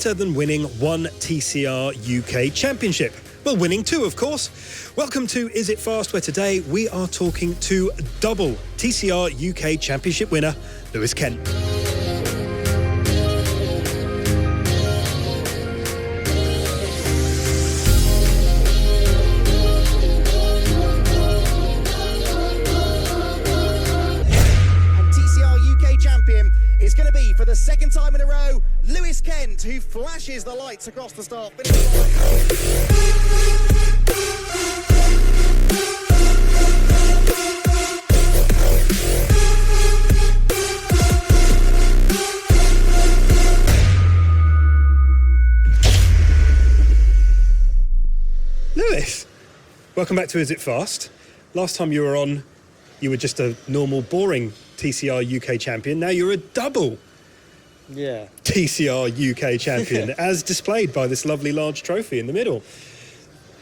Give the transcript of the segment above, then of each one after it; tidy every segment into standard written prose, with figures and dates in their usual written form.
better than winning one TCR UK Championship? Well, winning two, of course. Welcome to Is It Fast, where today we are talking to double TCR UK Championship winner, Lewis Kent. It's going to be, for the second time in a row, Lewis Kent, who flashes the lights across the start. Lewis, welcome back to Is It Fast. Last time you were on, you were just a normal, boring TCR UK champion. Now you're a double TCR UK champion, as displayed by this lovely large trophy in the middle.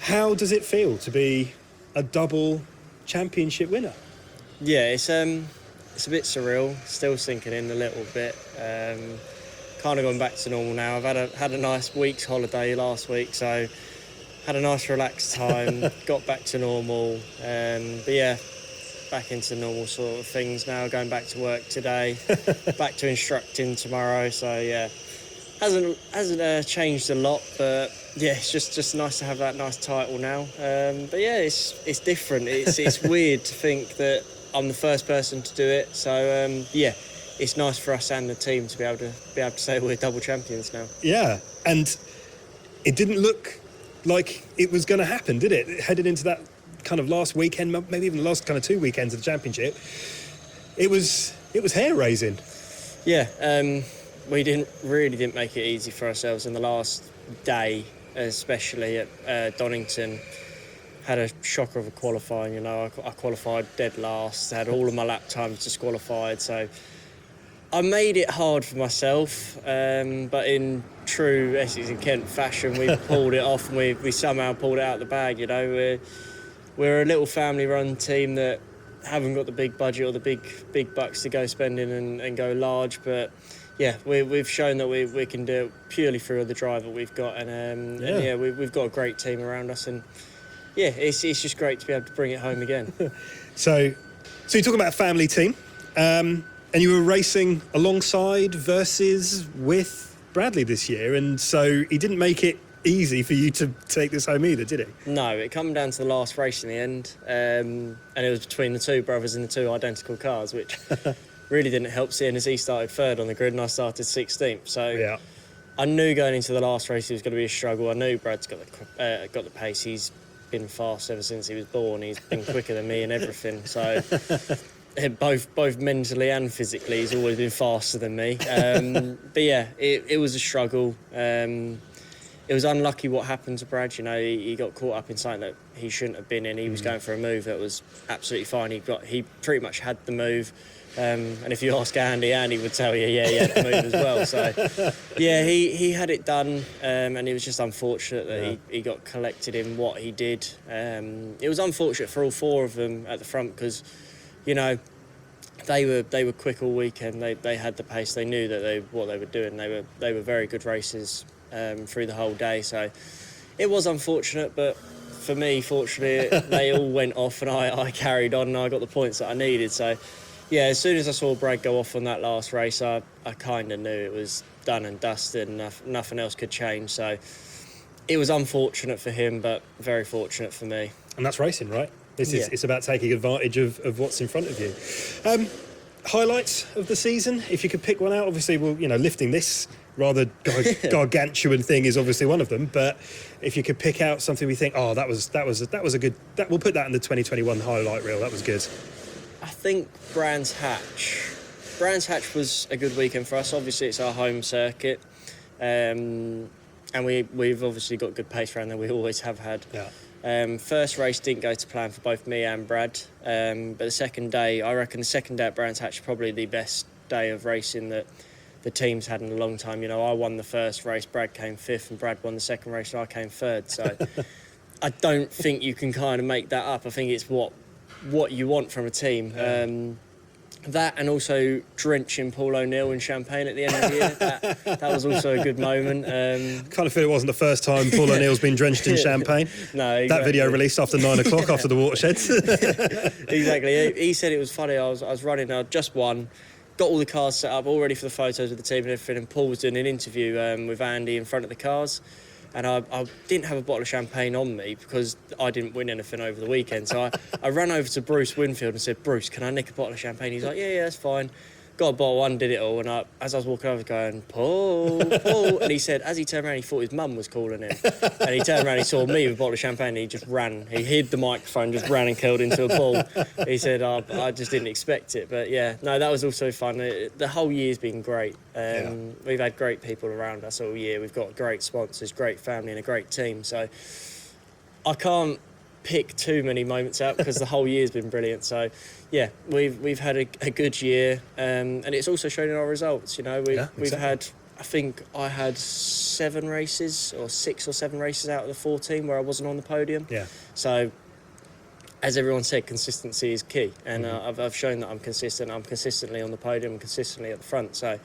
How does it feel to be a double championship winner? Yeah, it's a bit surreal, still sinking in a little bit. Kind of gone back to normal now. I've had a nice week's holiday last week, so had a nice relaxed time, got back to normal. But yeah, back into normal sort of things now, going back to work today, back to instructing tomorrow. So yeah, hasn't changed a lot, but yeah, it's just nice to have that nice title now. But yeah, it's different. It's weird to think that I'm the first person to do it. So yeah, it's nice for us and the team to be able to say we're double champions now. Yeah, and it didn't look like it was going to happen, did it? Headed into that kind of last weekend, maybe even the last kind of 2 weekends of the championship, it was hair raising. Yeah, we didn't make it easy for ourselves in the last day, especially at Donington. Had a shocker of a qualifying. You know, I qualified dead last. Had all of my lap times disqualified, so I made it hard for myself. But in true Essex and Kent fashion, we pulled it off, and we somehow pulled it out of the bag. You know, we're a little family-run team that haven't got the big budget or the big bucks to go spending and go large, but yeah, we've shown that we can do it purely through the drive that we've got, and yeah, we've got a great team around us, and yeah, it's just great to be able to bring it home again. So you're talking about a family team, and you were racing alongside versus with Bradley this year, and so he didn't make it easy for you to take this home either, did it? No, it come down to the last race in the end, and it was between the two brothers in the two identical cars, which really didn't help, seeing as he started third on the grid and I started 16th. So yeah, I knew going into the last race it was going to be a struggle. I knew Brad's got the pace. He's been fast ever since he was born. He's been quicker than me and everything. So both mentally and physically, he's always been faster than me. But yeah, it was a struggle. It was unlucky what happened to Brad. You know, he got caught up in something that he shouldn't have been in. He was going for a move that was absolutely fine. He pretty much had the move. And if you ask Andy would tell you, yeah, he had the move as well. So, yeah, he had it done, and it was just unfortunate that he got collected in what he did. It was unfortunate for all four of them at the front because, you know, they were quick all weekend. They had the pace. They knew that what they were doing. They were very good racers through the whole day. So it was unfortunate, but for me, fortunately, they all went off and I carried on and I got the points that I needed. So yeah, as soon as I saw Brad go off on that last race, I kind of knew it was done and dusted and nothing else could change. So it was unfortunate for him, but very fortunate for me. And that's racing, right? It's about taking advantage of what's in front of you. Highlights of the season, if you could pick one out. Obviously, well, you know, lifting this rather gargantuan thing is obviously one of them. But if you could pick out something we think, oh, that was a good. We'll put that in the 2021 highlight reel. That was good. I think Brands Hatch. Brands Hatch was a good weekend for us. Obviously, it's our home circuit, and we've obviously got good pace around there. We always have had. Yeah. First race didn't go to plan for both me and Brad, but the second day, I reckon the second day at Brands Hatch is probably the best day of racing that the team's had in a long time. You know, I won the first race, Brad came fifth, and Brad won the second race, and I came third. So I don't think you can kind of make that up. I think it's what you want from a team. That and also drenching Paul O'Neill in champagne at the end of the year. That was also a good moment. Kind of feel it wasn't the first time Paul O'Neill's been drenched in champagne. No, exactly. That video released after 9 o'clock after the watersheds. Exactly. He said it was funny. I was running. I just won. Got all the cars set up, all ready for the photos with the team and everything. And Paul was doing an interview with Andy in front of the cars. And I didn't have a bottle of champagne on me because I didn't win anything over the weekend. So I ran over to Bruce Winfield and said, Bruce, can I nick a bottle of champagne? He's like, yeah, that's fine. Got a bottle, undid it all. And as I was walking over, I was going, Paul. And he said, as he turned around, he thought his mum was calling him. And he turned around, he saw me with a bottle of champagne, and he just ran. He hid the microphone, just ran and curled into a ball. He said, I just didn't expect it. But yeah, no, that was also fun. The whole year's been great. We've had great people around us all year. We've got great sponsors, great family and a great team. So I can't pick too many moments out because the whole year's been brilliant. So yeah, we've had a good year, and it's also shown in our results. You know, we've had, I think I had 6 or 7 races out of the 14 where I wasn't on the podium. Yeah. So as everyone said, consistency is key, and I've shown that I'm consistent. I'm consistently on the podium, consistently at the front. So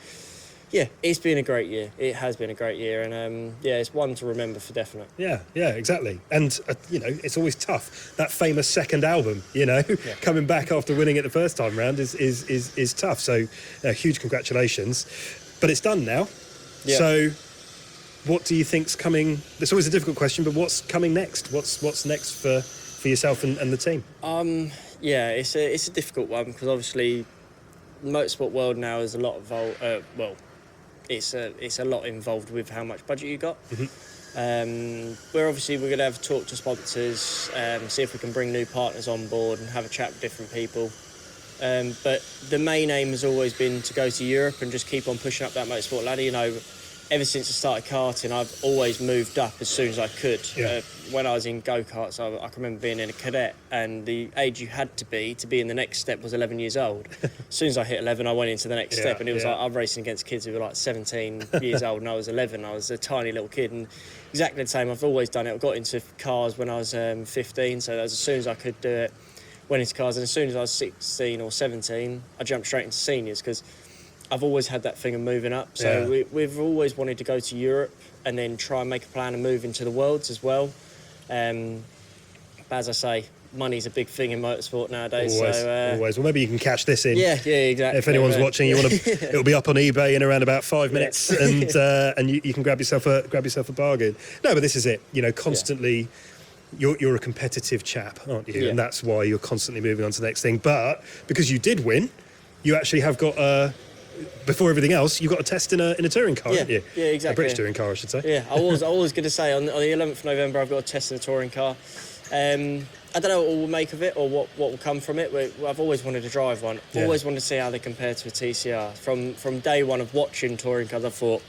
yeah, it's been a great year. It has been a great year, and yeah, it's one to remember for definite. Yeah, exactly. And you know, it's always tough. That famous second album, you know, coming back after winning it the first time round is tough. So, huge congratulations. But it's done now. Yeah. So, what do you think's coming? It's always a difficult question, but what's coming next? What's next for yourself and the team? Yeah, it's a difficult one because obviously, the motorsport world now is a lot of it's a lot involved with how much budget you got. We're going to have a talk to sponsors, see if we can bring new partners on board and have a chat with different people. But the main aim has always been to go to Europe and just keep on pushing up that motorsport ladder. You know, ever since I started karting, I've always moved up as soon as I could. Yeah. When I was in go-karts, I can remember being in a cadet, and the age you had to be in the next step was 11 years old. As soon as I hit 11, I went into the next step, and it was like I'm racing against kids who were like 17 years old, and I was 11. I was a tiny little kid, and exactly the same. I've always done it. I got into cars when I was 15, so that was as soon as I could do it. Went into cars, and as soon as I was 16 or 17, I jumped straight into seniors because I've always had that thing of moving up. So we've always wanted to go to Europe and then try and make a plan and move into the Worlds as well. But as I say, money's a big thing in motorsport nowadays. Always. Well, maybe you can catch this in. Yeah, exactly. If anyone's watching, you want to, it'll be up on eBay in around about 5 minutes, and you can grab yourself a bargain. No, but this is it. You know, constantly. You're a competitive chap, aren't you? Yeah. And that's why you're constantly moving on to the next thing. But because you did win, you actually have got before everything else, you've got a test in a touring car, haven't you? Yeah, exactly. A British touring car, I should say. Yeah, I was going to say on the 11th of November, I've got a test in a touring car. I don't know what we'll make of it or what will come from it. I've always wanted to drive one. Always wanted to see how they compare to a TCR. From day one of watching touring cars, I thought,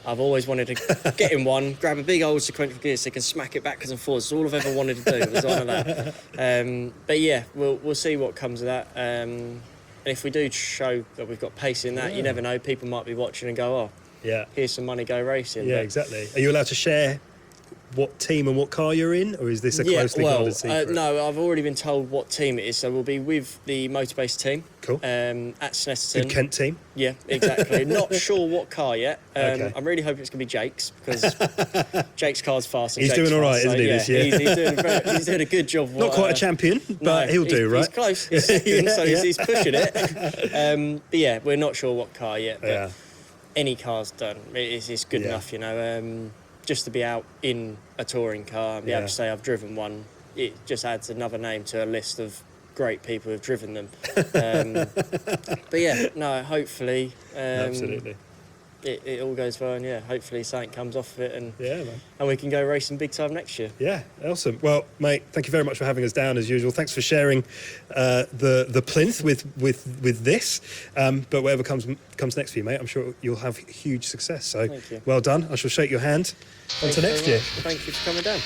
I've always wanted to get in one, grab a big old sequential gear stick and smack it backwards and forwards. It's all I've ever wanted to do, was one of that. But yeah, we'll see what comes of that. And if we do show that we've got pace in that, you never know. People might be watching and go, here's some money, go racing. Yeah, exactly. Are you allowed to share what team and what car you're in, or is this a closely guarded secret? No, I've already been told what team it is, so we'll be with the Motorbase team. Cool. At Snetterton. Good Kent team. Yeah, exactly. Not sure what car yet. Okay. I'm really hoping it's going to be Jake's, because Jake's car's fast. And he's Jake's doing all right, fast, isn't he, this year? He's doing a good job. Not quite a champion, but he'll do, right? He's close. He's second, so he's pushing it. But yeah, we're not sure what car yet. But any car's done. It's good enough, you know. Just to be out in a touring car and be able to say I've driven one, it just adds another name to a list of great people who've driven them. But yeah, no, hopefully absolutely it all goes well, and hopefully something comes off of it, and we can go racing big time next year. Yeah, awesome. Well, mate, thank you very much for having us down as usual. Thanks for sharing the plinth with this. But whatever comes next for you, mate, I'm sure you'll have huge success. So thank you. Well done. I shall shake your hand. On to next year. Thank you for coming down.